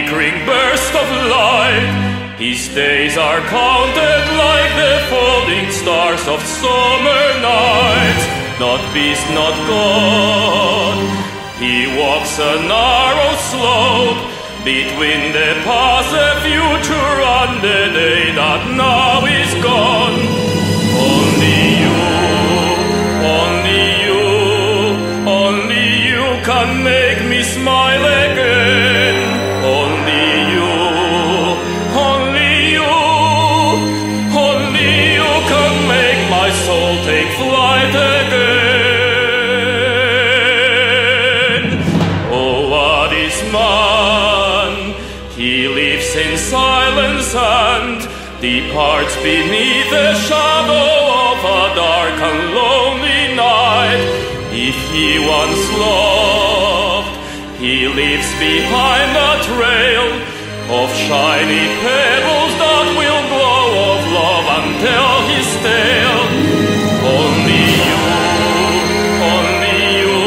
flickering burst of light. His days are counted like the falling stars of summer nights. Not beast, not God, he walks a narrow slope between the past, the future, and the day that now is gone. Only you, only you, only you can make me smile again. Only you, only you, only you can make my soul take flight again. Oh, what is man? He lives in silence and departs beneath the shadow of a dark and lonely night. If he once loved, he leaves behind a trail of shiny pebbles that will glow of love and tell his tale. Only you, only you,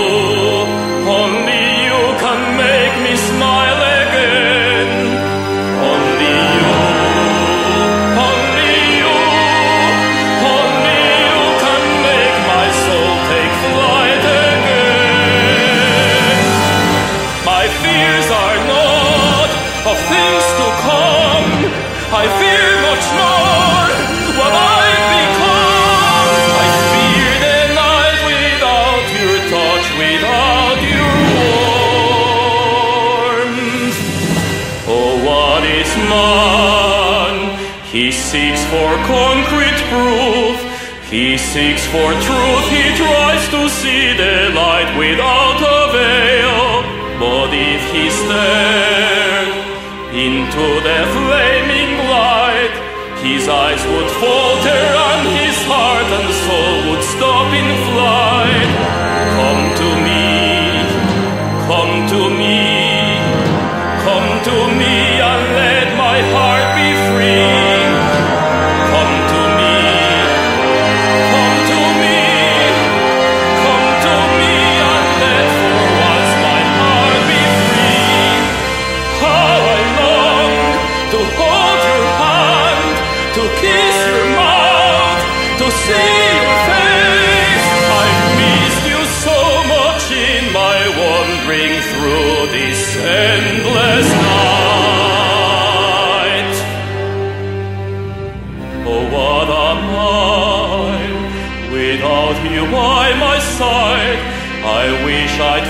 only you can make me smile again. Only you, only you, only you can make my soul take flight again. My fears are not of things to come. I fear much more what I've become. I fear the night without your touch, without your warmth. Oh, what is man? He seeks for concrete proof. He seeks for truth. He tries to see the light without a veil. But if he stared into the flaming light, his eyes would falter and his heart and soul would stop in flight. Come to me, come to me, come to me and let my heart be free. Come to me, come to me, come to me and let for once my heart be free. How I long to hold your hand, to kiss your mouth, to see your face. I've missed you so much in my wandering through this endless night. Oh, what am I without you by my side? I wish I'd